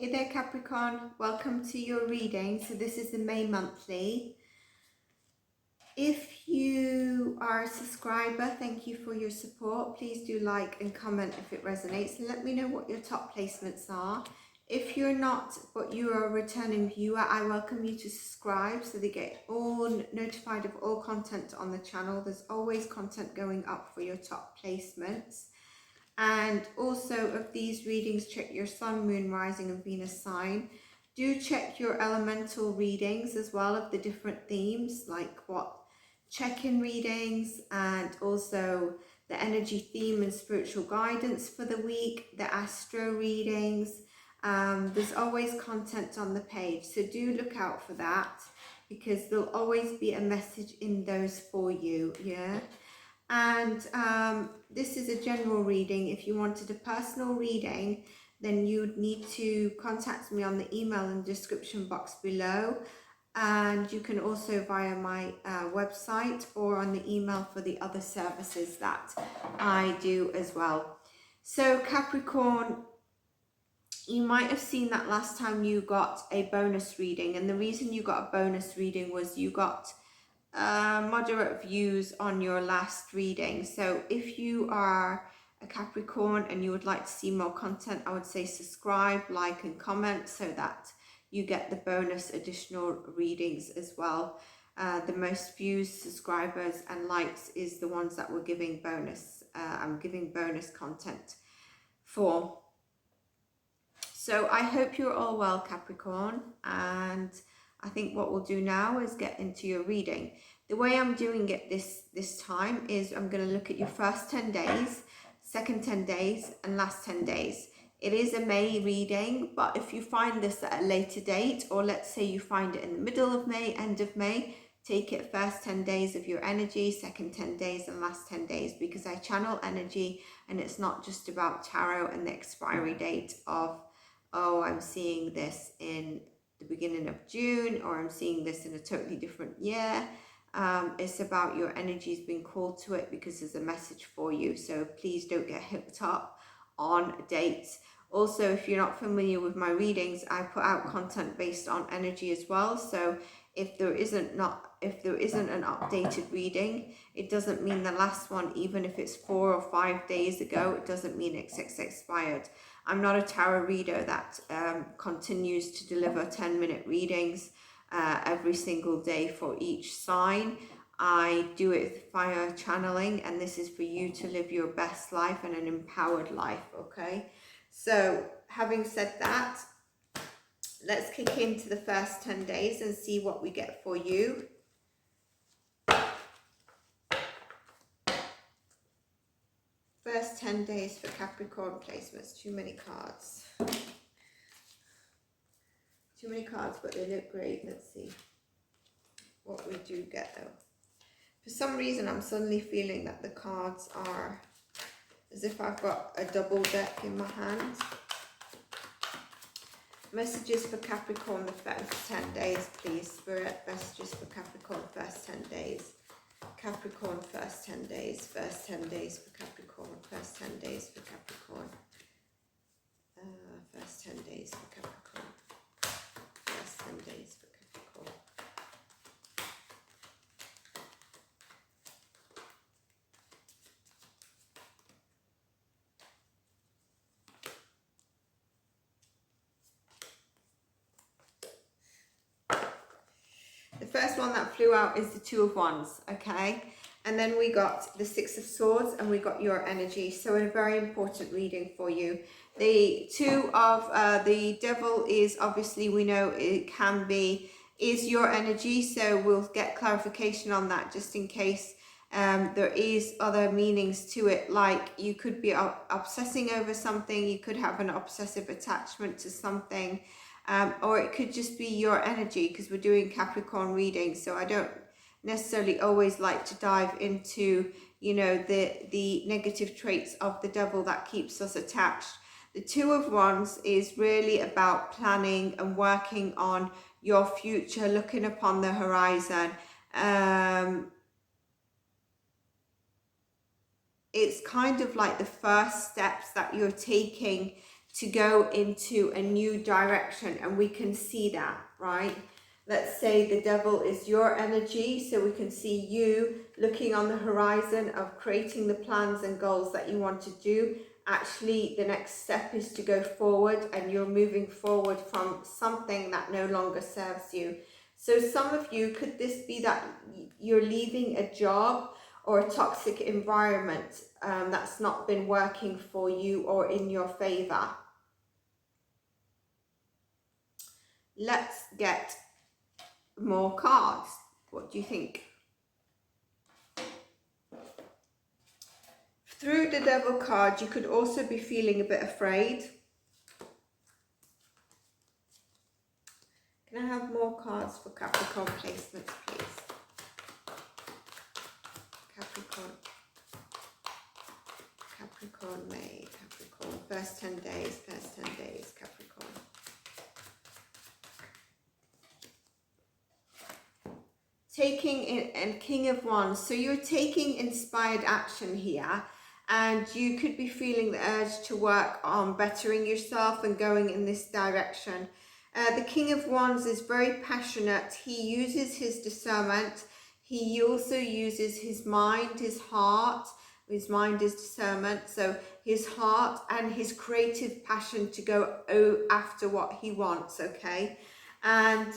Hey there Capricorn, welcome to your reading. So this is the May monthly. If you are a subscriber, thank you for your support. Please do like and comment if it resonates and let me know what your top placements are. If you're not, but you are a returning viewer, I welcome you to subscribe so they get all notified of all content on the channel. There's always content going up for your top placements. And also of these readings, check your sun, moon, rising and Venus sign. Do check your elemental readings as well of the different themes, like what check-in readings, and also the energy theme and spiritual guidance for the week, the astro readings. There's always content on the page, so do look out for that because there'll always be a message in those for you, yeah? And this is a general reading. If you wanted a personal reading, then you'd need to contact me on the email in the description box below. And you can also via my website or on the email for the other services that I do as well. So Capricorn, you might have seen that last time you got a bonus reading. And the reason you got a bonus reading was you got moderate views on your last reading. So if you are a Capricorn and you would like to see more content, I would say subscribe, like and comment so that you get the bonus additional readings as well. The most views, subscribers and likes is the ones that we're giving bonus. I'm giving bonus content for. So I hope you're all well, Capricorn, and I think what we'll do now is get into your reading. The way I'm doing it this time is I'm going to look at your first 10 days, second 10 days and last 10 days. It is a May reading, but if you find this at a later date, or let's say you find it in the middle of May, end of May, take it first 10 days of your energy, second 10 days and last 10 days, because I channel energy and it's not just about tarot and the expiry date of, oh, I'm seeing this in the beginning of June, or I'm seeing this in a totally different year. It's about your energies being called to it because there's a message for you. So please don't get hooked up on dates. Also, if you're not familiar with my readings, I put out content based on energy as well. So if there isn't an updated reading, it doesn't mean the last one, even if it's 4 or 5 days ago, it doesn't mean it's expired. I'm not a tarot reader that continues to deliver 10-minute readings every single day for each sign. I do it via channeling, and this is for you to live your best life and an empowered life, okay? So having said that, let's kick into the first 10 days and see what we get for you. First 10 days for Capricorn placements. Too many cards. Too many cards, but they look great. Let's see what we do get though. For some reason, I'm suddenly feeling that the cards are as if I've got a double deck in my hand. Messages for Capricorn the first 10 days, please. Spirit, messages for Capricorn first 10 days. Capricorn first 10 days. First 10 days for Capricorn. First 10 days for Capricorn. First 10 days for Capricorn. First 10 days for Capricorn. The first one that flew out is the Two of Wands, okay? And then we got the Six of Swords and we got your energy. So a very important reading for you. The Two of the Devil is obviously, we know it can be, is your energy. So we'll get clarification on that just in case there is other meanings to it. Like you could be obsessing over something. You could have an obsessive attachment to something. Or it could just be your energy, because we're doing Capricorn readings, so I don't necessarily always like to dive into, you know, the negative traits of the devil that keeps us attached. The Two of Wands is really about planning and working on your future, looking upon the horizon. It's kind of like the first steps that you're taking to go into a new direction, and we can see that, right? Let's say the devil is your energy, so we can see you looking on the horizon of creating the plans and goals that you want to do. Actually, the next step is to go forward, and you're moving forward from something that no longer serves you. So some of you, could this be that you're leaving a job or a toxic environment that's not been working for you or in your favor? Let's get more cards. What do you think? Through the Devil card, you could also be feeling a bit afraid. Can I have more cards for Capricorn placements, please? Capricorn. Capricorn, May, Capricorn. First 10 days, Capricorn. Taking in, and King of Wands. So you're taking inspired action here, and you could be feeling the urge to work on bettering yourself and going in this direction. The King of Wands is very passionate. He uses his discernment. He also uses his mind, his heart. His mind is discernment. So his heart and his creative passion to go after what he wants, okay? And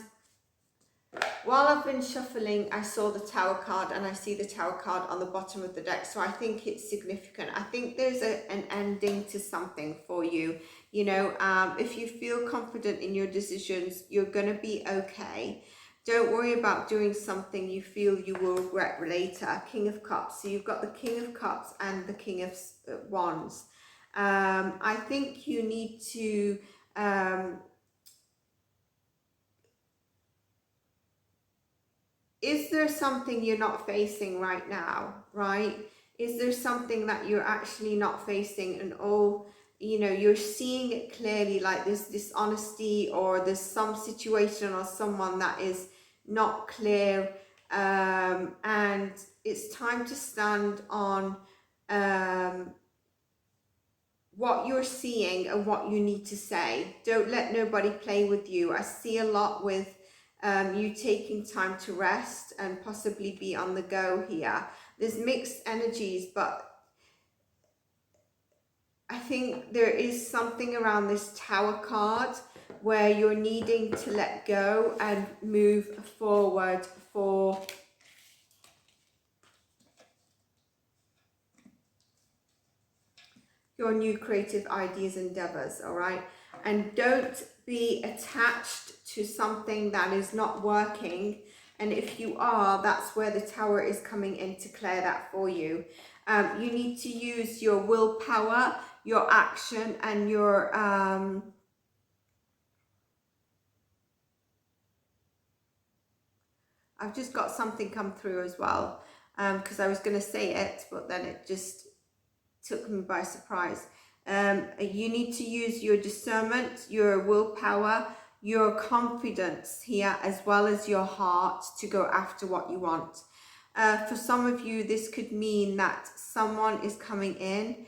while I've been shuffling, I saw the Tower card, and I see the Tower card on the bottom of the deck. So I think it's significant. I think there's an ending to something for you. You know, if you feel confident in your decisions, you're going to be okay. Don't worry about doing something you feel you will regret later. King of Cups. So you've got the King of Cups and the King of Wands. I think you need to... is there something you're not facing right now, right? Is there something that you're actually not facing, and you know, you're seeing it clearly, like there's dishonesty, or there's some situation or someone that is not clear, and it's time to stand on what you're seeing and what you need to say. Don't let nobody play with you. I see a lot with you taking time to rest and possibly be on the go here. There's mixed energies, but I think there is something around this Tower card where you're needing to let go and move forward for your new creative ideas, endeavors, all right? And don't be attached to something that is not working. And if you are, that's where the Tower is coming in to clear that for you. You need to use your willpower, your action, and your I've just got something come through as well, because I was going to say it, but then it just took me by surprise. You need to use your discernment, your willpower, your confidence here, as well as your heart to go after what you want. For some of you, this could mean that someone is coming in,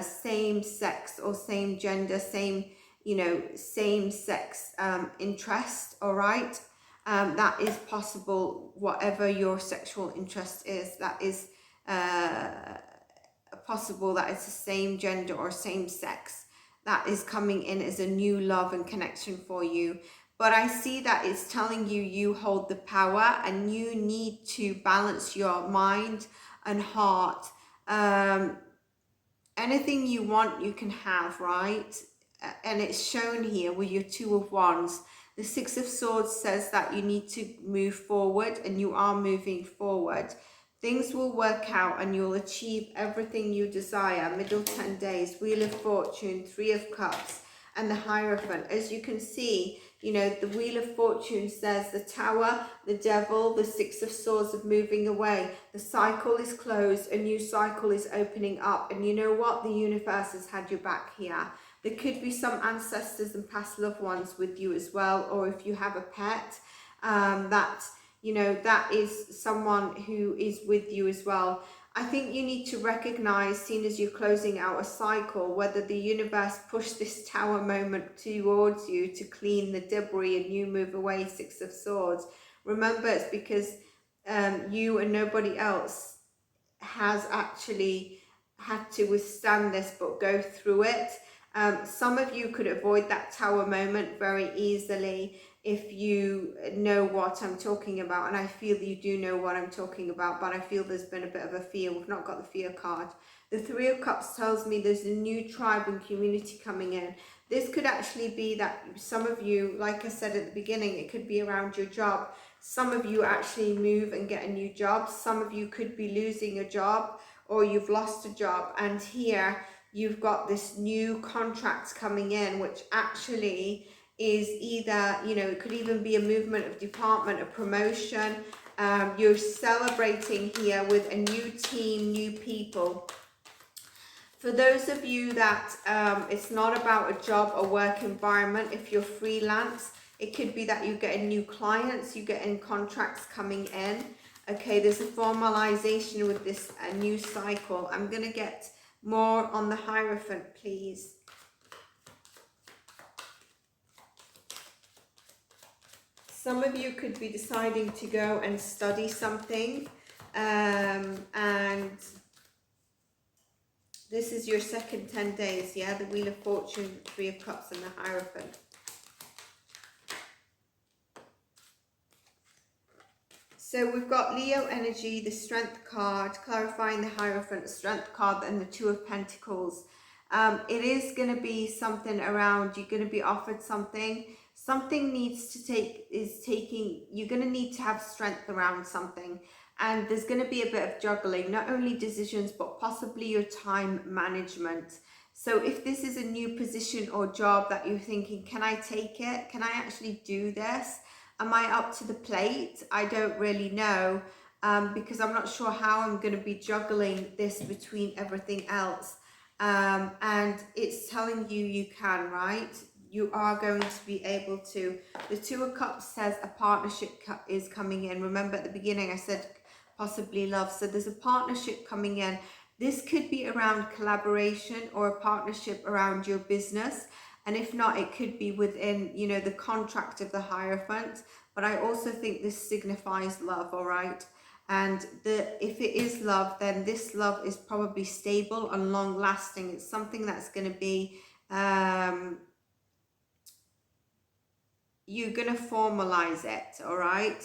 same sex or same gender, same, you know, same sex interest, all right? That is possible. Whatever your sexual interest is, that is possible that it's the same gender or same sex that is coming in as a new love and connection for you. But I see that it's telling you you hold the power, and you need to balance your mind and heart. Anything you want, you can have, right? And it's shown here with your Two of Wands. The Six of Swords says that you need to move forward, and you are moving forward. Things will work out and you'll achieve everything you desire. Middle 10 days, Wheel of Fortune, Three of Cups, and the Hierophant. As you can see, you know, the Wheel of Fortune says the Tower, the Devil, the Six of Swords of moving away. The cycle is closed, a new cycle is opening up. And you know what? The universe has had your back here. There could be some ancestors and past loved ones with you as well. Or if you have a pet, that, you know, that is someone who is with you as well. I think you need to recognize, seen as you're closing out a cycle, whether the universe pushed this Tower moment towards you to clean the debris and you move away, Six of Swords. Remember, it's because you and nobody else has actually had to withstand this, but go through it. Some of you could avoid that Tower moment very easily if you know what I'm talking about, and I feel you do know what I'm talking about, but I feel there's been a bit of a fear. We've not got the fear card. The Three of Cups tells me there's a new tribe and community coming in. This could actually be that some of you, like I said at the beginning, it could be around your job. Some of you actually move and get a new job. Some of you could be losing a job, or you've lost a job, and here you've got this new contract coming in, which actually is either, you know, it could even be a movement of department, a promotion. You're celebrating here with a new team, new people. For those of you that it's not about a job or work environment, if you're freelance, it could be that you get new clients, you get in contracts coming in. Okay, there's a formalization with this new cycle. I'm going to get more on the Hierophant, please. Some of you could be deciding to go and study something, and this is your second 10 days, yeah? The Wheel of Fortune, Three of Cups, and the Hierophant. So we've got Leo energy, the Strength card, clarifying the Hierophant, Strength card, and the Two of Pentacles. It is going to be something around, you're going to be offered something. Something needs to you're going to need to have strength around something. And there's going to be a bit of juggling, not only decisions, but possibly your time management. So if this is a new position or job that you're thinking, can I take it? Can I actually do this? Am I up to the plate? I don't really know, because I'm not sure how I'm going to be juggling this between everything else. And it's telling you you can, right? You are going to be able to. The Two of Cups says a partnership is coming in. Remember at the beginning I said possibly love. So there's a partnership coming in. This could be around collaboration or a partnership around your business. And if not, it could be within, you know, the contract of the Hierophant. But I also think this signifies love, all right? And if it is love, then this love is probably stable and long lasting. It's something that's going to be, you're going to formalize it, all right?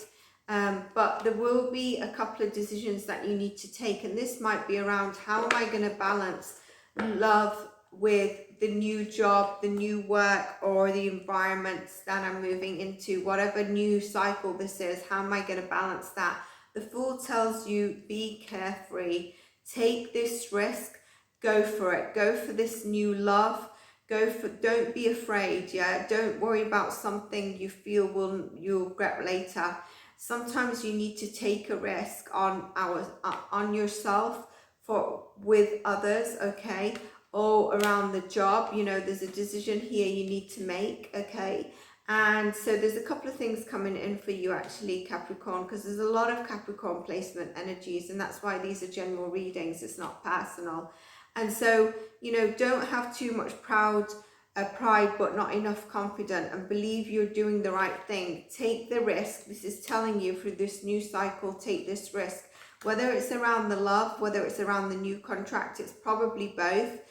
But there will be a couple of decisions that you need to take. And this might be around, how am I going to balance love with the new job, the new work, or the environments that I'm moving into, whatever new cycle this is. How am I going to balance that? The Fool tells you, be carefree, take this risk, go for it, go for this new love, don't be afraid, yeah? Don't worry about something you feel you'll regret later. Sometimes you need to take a risk on yourself with others, okay? Or around the job, you know, there's a decision here you need to make, okay? And so there's a couple of things coming in for you actually, Capricorn, because there's a lot of Capricorn placement energies, and that's why these are general readings, it's not personal. And so, you know, don't have too much pride but not enough confidence, and believe you're doing the right thing. Take the risk. This is telling you through this new cycle, take this risk. Whether it's around the love, whether it's around the new contract, it's probably both.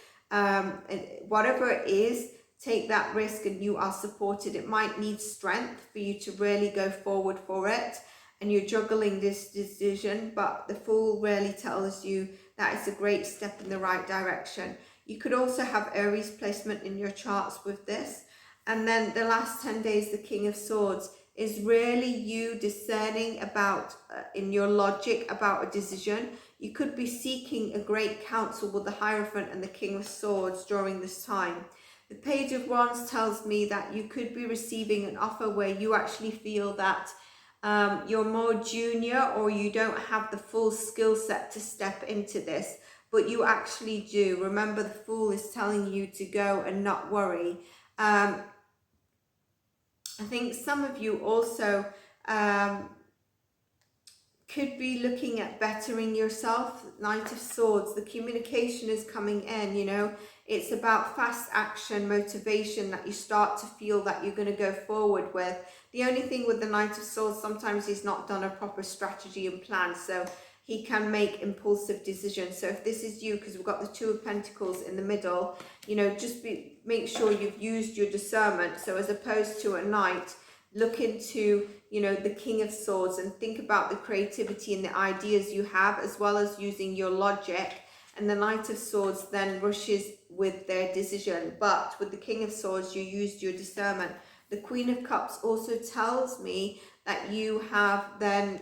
Whatever it is, take that risk and you are supported. It might need strength for you to really go forward for it, and you're juggling this decision, but the Fool really tells you that it's a great step in the right direction. You could also have Aries placement in your charts with this. And then the last 10 days, the King of Swords is really you discerning about, in your logic, about a decision. You could be seeking a great counsel with the Hierophant and the King of Swords during this time. The Page of Wands tells me that you could be receiving an offer where you actually feel that you're more junior, or you don't have the full skill set to step into this, but you actually do. Remember, the Fool is telling you to go and not worry. I think some of you also could be looking at bettering yourself. Knight of Swords, the communication is coming in, you know. It's about fast action, motivation that you start to feel that you're going to go forward with. The only thing with the Knight of Swords, sometimes he's not done a proper strategy and plan, so he can make impulsive decisions. So if this is you, because we've got the Two of Pentacles in the middle, you know, just make sure you've used your discernment. So as opposed to a knight, look into, you know, the King of Swords and think about the creativity and the ideas you have, as well as using your logic. And the Knight of Swords then rushes with their decision. But with the King of Swords, you used your discernment. The Queen of Cups also tells me that you have then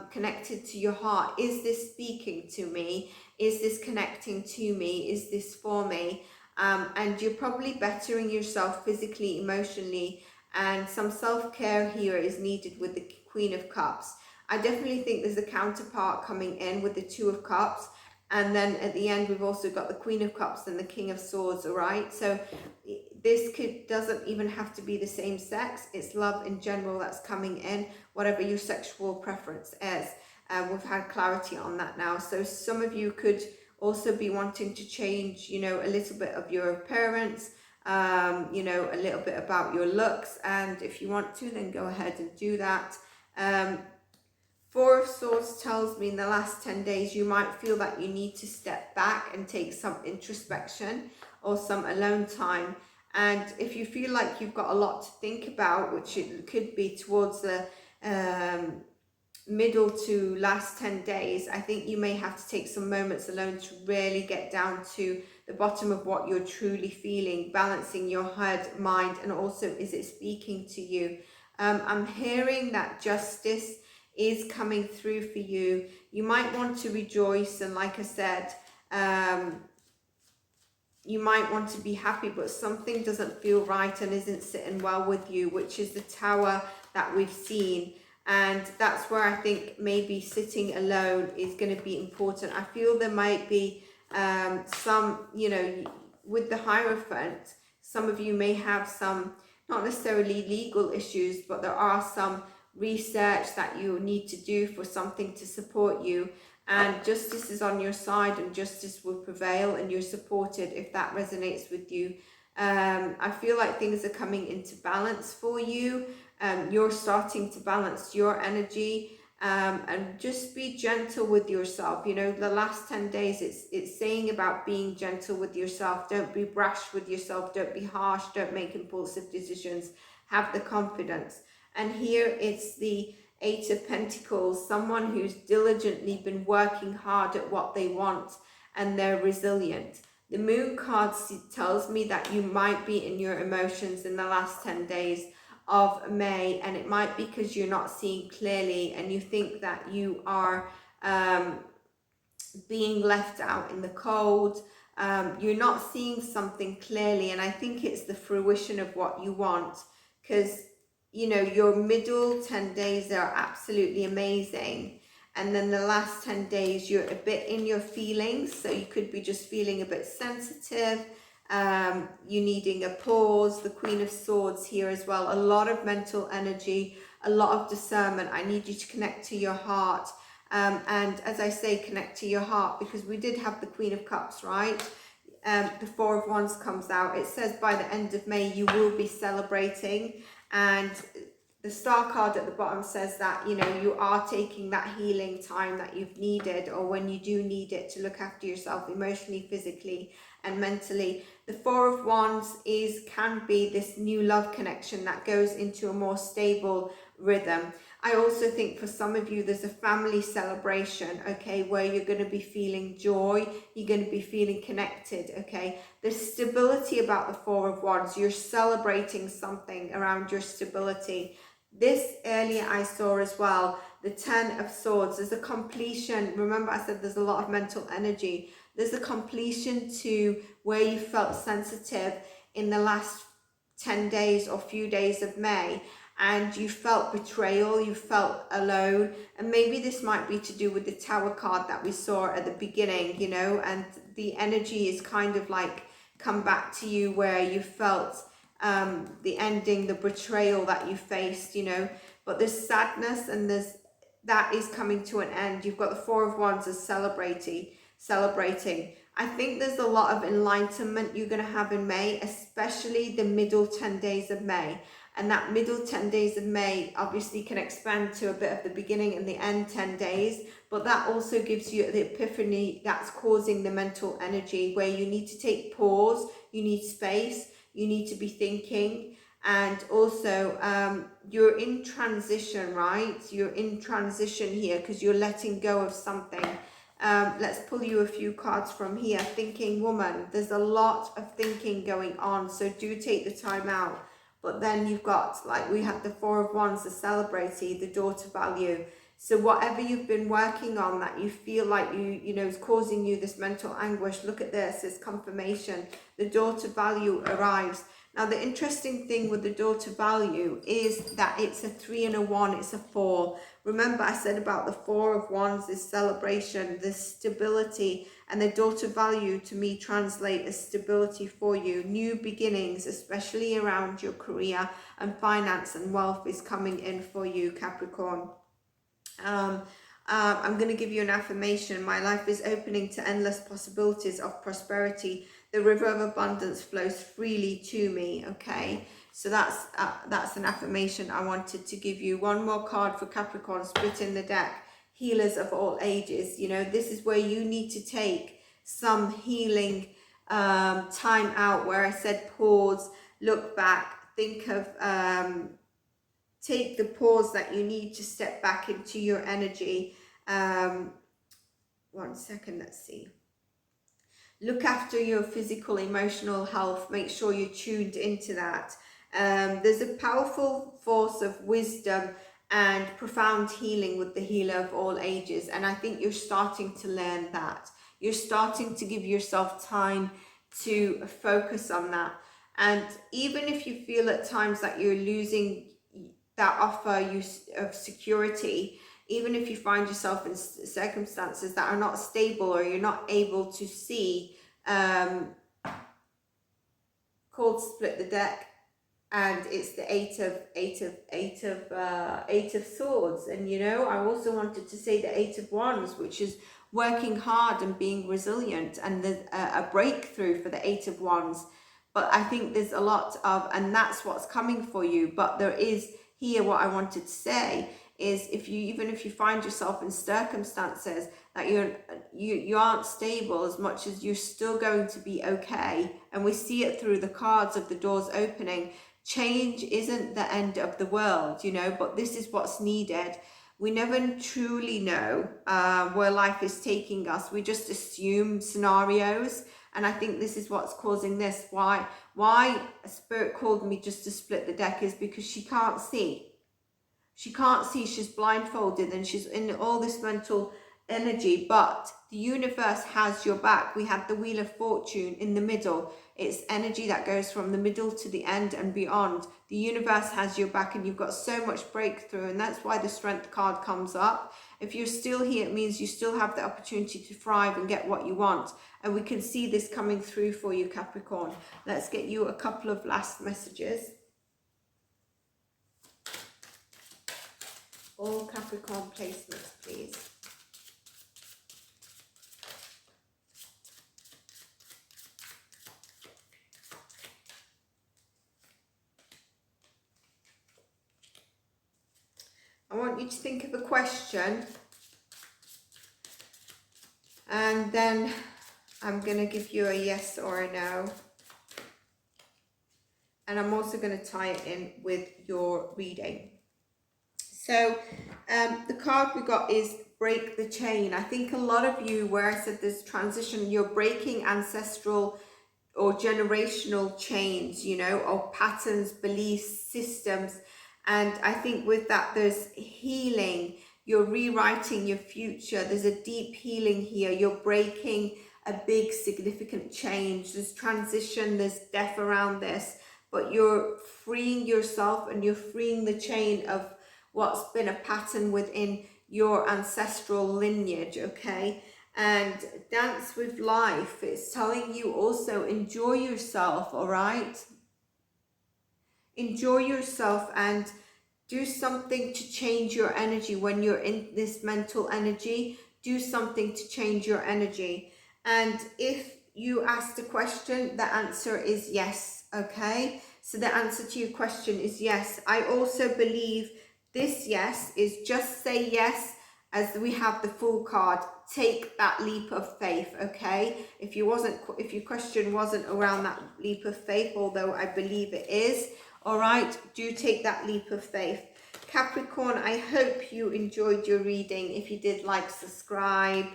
connected to your heart. Is this speaking to me? Is this connecting to me? Is this for me? And you're probably bettering yourself physically, emotionally, and some self-care here is needed with the Queen of Cups. I definitely think there's a counterpart coming in with the Two of Cups. And then at the end, we've also got the Queen of Cups and the King of Swords, all right? So this doesn't even have to be the same sex. It's love in general that's coming in, whatever your sexual preference is. We've had clarity on that now. So some of you could also be wanting to change, you know, a little bit of your appearance, you know, a little bit about your looks. And if you want to, then go ahead and do that. Four of Swords tells me in the last 10 days, you might feel that you need to step back and take some introspection or some alone time. And if you feel like you've got a lot to think about, which it could be towards the middle to last 10 days, I think you may have to take some moments alone to really get down to the bottom of what you're truly feeling, balancing your head, mind, and also, is it speaking to you? I'm hearing that justice is coming through for you. You might want to rejoice, and like I said, you might want to be happy, but something doesn't feel right and isn't sitting well with you, which is the Tower that we've seen. And that's where I think maybe sitting alone is going to be important. I feel there might be some, you know, with the Hierophant, some of you may have some, not necessarily legal issues, but there are some research that you need to do for something to support you, and justice is on your side and justice will prevail and you're supported if that resonates with you. I feel like things are coming into balance for you. You're starting to balance your energy, and just be gentle with yourself. You know, the last 10 days, it's saying about being gentle with yourself. Don't be brash with yourself. Don't be harsh. Don't make impulsive decisions. Have the confidence. And here it's the Eight of Pentacles, someone who's diligently been working hard at what they want and they're resilient. The Moon card tells me that you might be in your emotions in the last 10 days of May, and it might be because you're not seeing clearly and you think that you are being left out in the cold. You're not seeing something clearly, and I think it's the fruition of what you want, because you know, your middle 10 days are absolutely amazing. And then the last 10 days, you're a bit in your feelings. So you could be just feeling a bit sensitive. You needing a pause. The Queen of Swords here as well. A lot of mental energy, a lot of discernment. I need you to connect to your heart. And as I say, connect to your heart, because we did have the Queen of Cups, right? The Four of Wands comes out. It says by the end of May, you will be celebrating. And the Star card at the bottom says that, you know, you are taking that healing time that you've needed, or when you do need it, to look after yourself emotionally, physically, and mentally. The Four of Wands can be this new love connection that goes into a more stable rhythm. I also think for some of you, there's a family celebration, okay, where you're going to be feeling joy, you're going to be feeling connected, okay. There's stability about the Four of Wands. You're celebrating something around your stability. This earlier I saw as well, the Ten of Swords. There's a completion. Remember I said there's a lot of mental energy. There's a completion to where you felt sensitive in the last 10 days or few days of May. And you felt betrayal, you felt alone, and maybe this might be to do with the Tower card that we saw at the beginning, you know, and the energy is kind of like come back to you where you felt the ending, the betrayal that you faced, you know, but there's sadness and there's that is coming to an end. You've got the Four of Wands as celebrating. I think there's a lot of enlightenment you're going to have in May, especially the middle 10 days of May. And that middle 10 days of May obviously can expand to a bit of the beginning and the end 10 days. But that also gives you the epiphany that's causing the mental energy where you need to take pause, you need space, you need to be thinking. And also you're in transition, right? You're in transition here because you're letting go of something. Let's pull you a few cards from here. Thinking woman, there's a lot of thinking going on, so do take the time out. But then you've got, like we had the Four of Wands, the celebrity, the daughter value. So whatever you've been working on that you feel like you know is causing you this mental anguish, look at this, it's confirmation. The daughter value arrives. Now the interesting thing with the daughter value is that it's a 3 and a 1, it's a 4. Remember I said about the Four of Wands, this celebration, this stability, and the daughter value to me translate as stability for you. New beginnings, especially around your career and finance and wealth is coming in for you, Capricorn. I'm going to give you an affirmation. My life is opening to endless possibilities of prosperity. The river of abundance flows freely to me. Okay, so that's an affirmation I wanted to give you. One more card for Capricorn, split in the deck. Healers of all ages. You know, this is where you need to take some healing time out, where I said pause, look back, think of take the pause that you need to step back into your energy. 1 second, let's see. Look after your physical, emotional health. Make sure you're tuned into that. There's a powerful force of wisdom and profound healing with the healer of all ages. And I think you're starting to learn that. You're starting to give yourself time to focus on that. And even if you feel at times that you're losing that offer you of security, even if you find yourself in circumstances that are not stable or you're not able to see, called split the deck, and it's the eight of swords. And you know, I also wanted to say the 8 of wands, which is working hard and being resilient, and there's a breakthrough for the 8 of wands. But I think there's a lot of, and that's what's coming for you. But there is here, what I wanted to say is, even if you find yourself in circumstances that you aren't stable as much, as you're still going to be okay. And we see it through the cards of the doors opening. Change isn't the end of the world, you know, but this is what's needed. We never truly know where life is taking us. We just assume scenarios. And I think this is what's causing this. Why a spirit called me just to split the deck is because she can't see. She can't see, she's blindfolded and she's in all this mental energy, but the universe has your back. We have the Wheel of Fortune in the middle. It's energy that goes from the middle to the end and beyond. The universe has your back, and you've got so much breakthrough, and that's why the Strength card comes up. If you're still here, it means you still have the opportunity to thrive and get what you want. And we can see this coming through for you, Capricorn. Let's get you a couple of last messages. All Capricorn placements, please. I want you to think of a question, and then I'm going to give you a yes or a no. And I'm also going to tie it in with your reading. So the card we got is break the chain. I think a lot of you, where I said this transition, you're breaking ancestral or generational chains, you know, or patterns, beliefs, systems. And I think with that, there's healing. You're rewriting your future. There's a deep healing here. You're breaking a big significant change. There's transition, there's death around this, but you're freeing yourself and you're freeing the chain of what's been a pattern within your ancestral lineage, okay? And dance with life. It's telling you also enjoy yourself, all right? Enjoy yourself and Do something to change your energy when you're in this mental energy. Do something to change your energy. And if you asked a question, the answer is yes, okay? So the answer to your question is yes. I also believe this yes is just say yes, as we have the Fool card. Take that leap of faith, okay? If your question wasn't around that leap of faith, although I believe it is, all right, do take that leap of faith. Capricorn, I hope you enjoyed your reading. If you did, like, subscribe.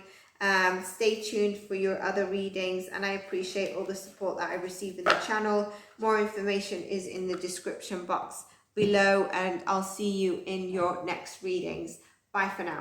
Stay tuned for your other readings, and I appreciate all the support that I receive in the channel. More information is in the description box below, and I'll see you in your next readings. Bye for now.